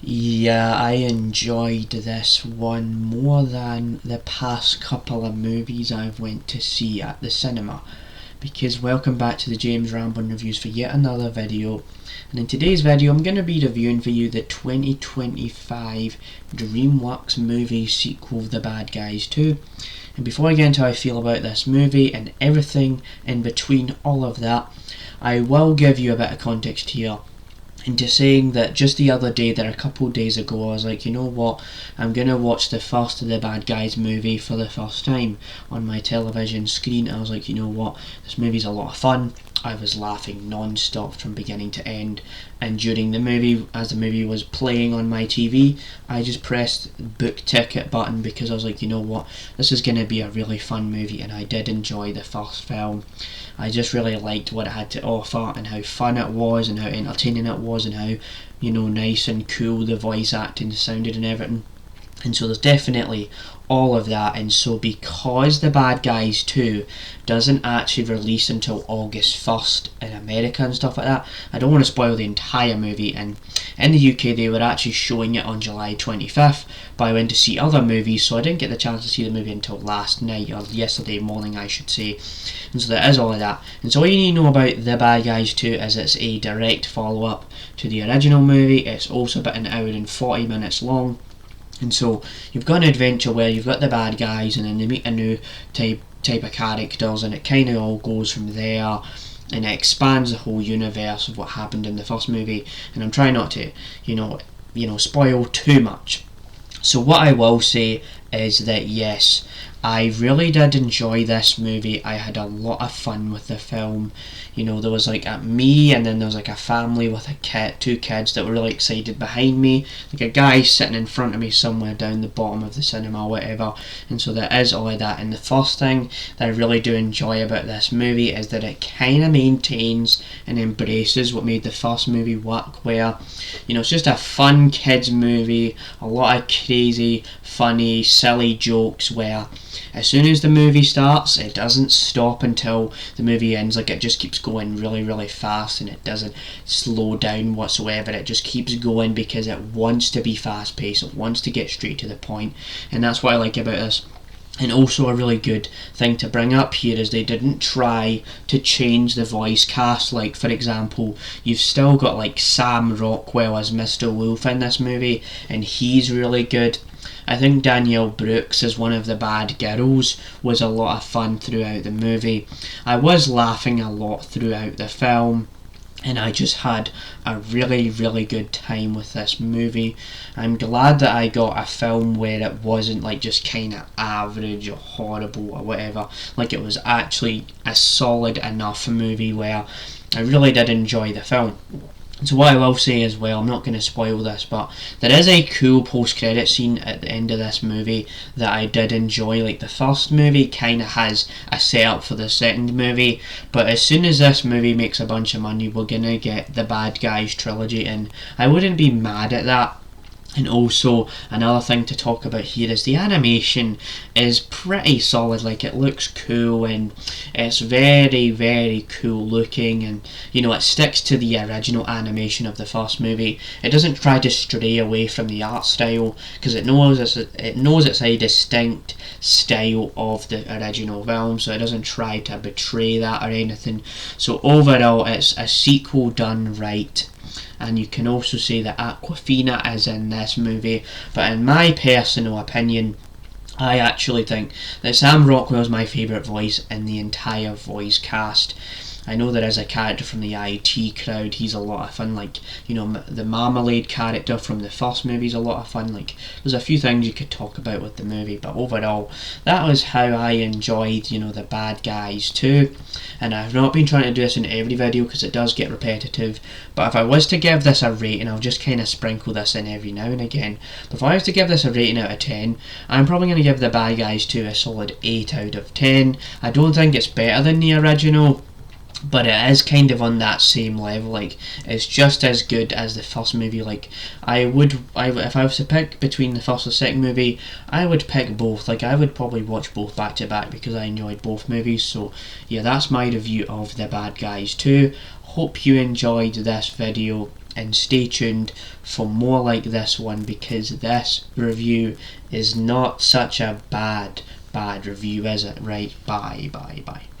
Yeah, I enjoyed this one more than the past couple of movies I've went to see at the cinema. Because welcome back to the James Ramblin Reviews for yet another video. And in today's video I'm going to be reviewing for you the 2025 Dreamworks movie sequel, The Bad Guys 2. And before I get into how I feel about this movie and everything in between all of that, I will give you a bit of context here into saying that just the other day, a couple of days ago, I was like, you know what, I'm going to watch the first of the Bad Guys movie for the first time on my television screen. I was like, you know what, this movie's a lot of fun. I was laughing non-stop from beginning to end, and during the movie, as the movie was playing on my TV, I just pressed the book ticket button because I was like, you know what, this is going to be a really fun movie. And I did enjoy the first film. I just really liked what it had to offer and how fun it was and how entertaining it was and how, you know, nice and cool the voice acting sounded and everything. And so there's definitely all of that. And so because The Bad Guys 2 doesn't actually release until August 1st in America and stuff like that, I don't want to spoil the entire movie. And in the UK they were actually showing it on July 25th, but I went to see other movies, so I didn't get the chance to see the movie until last night, or yesterday morning I should say. And so there is all of that. And so all you need to know about The Bad Guys 2 is it's a direct follow-up to the original movie. It's also about an hour and 40 minutes long. And so you've got an adventure where you've got the bad guys and then they meet a new type of characters, and it kind of all goes from there, and it expands the whole universe of what happened in the first movie. And I'm trying not to, you know, spoil too much. So what I will say is that yes, I really did enjoy this movie. I had a lot of fun with the film. You know, there was like me, and then there was like a family with two kids that were really excited behind me. Like a guy sitting in front of me somewhere down the bottom of the cinema or whatever. And so there is all of that. And the first thing that I really do enjoy about this movie is that it kind of maintains and embraces what made the first movie work, where, you know, it's just a fun kids movie, a lot of crazy, funny, silly jokes, where as soon as the movie starts, it doesn't stop until the movie ends. Like, it just keeps going really, really fast, and it doesn't slow down whatsoever. It just keeps going because it wants to be fast paced. It wants to get straight to the point, and that's what I like about this. And also a really good thing to bring up here is they didn't try to change the voice cast. Like, for example, you've still got like Sam Rockwell as Mr. Wolf in this movie, and he's really good. I think Danielle Brooks as one of the bad girls was a lot of fun throughout the movie. I was laughing a lot throughout the film, and I just had a really, really good time with this movie. I'm glad that I got a film where it wasn't like just kind of average or horrible or whatever. Like, it was actually a solid enough movie where I really did enjoy the film. So what I will say as well, I'm not going to spoil this, but there is a cool post-credit scene at the end of this movie that I did enjoy. Like, the first movie kind of has a setup for the second movie, but as soon as this movie makes a bunch of money, we're going to get the Bad Guys trilogy, and I wouldn't be mad at that. And also, another thing to talk about here is the animation is pretty solid. Like, it looks cool, and it's very, very cool looking, and, you know, it sticks to the original animation of the first movie. It doesn't try to stray away from the art style, because it knows it's a distinct style of the original film, so it doesn't try to betray that or anything. So overall, it's a sequel done right. And you can also say that Aquafina is in this movie, but in my personal opinion, I actually think that Sam Rockwell is my favourite voice in the entire voice cast. I know there is a character from the IT crowd, he's a lot of fun. Like, you know, the Marmalade character from the first movie is a lot of fun. Like, there's a few things you could talk about with the movie, but overall, that was how I enjoyed, you know, The Bad Guys 2. And I've not been trying to do this in every video because it does get repetitive, but if I was to give this a rating, I'll just kind of sprinkle this in every now and again. But if I was to give this a rating out of 10, I'm probably going to give The Bad Guys 2 a solid 8 out of 10. I don't think it's better than the original, but it is kind of on that same level. Like, it's just as good as the first movie. Like, if I was to pick between the first and second movie, I would pick both. Like, I would probably watch both back to back because I enjoyed both movies. So yeah, that's my review of The Bad Guys 2. hope you enjoyed this video, and stay tuned for more like this one, because this review is not such a bad review, is it? Right, bye.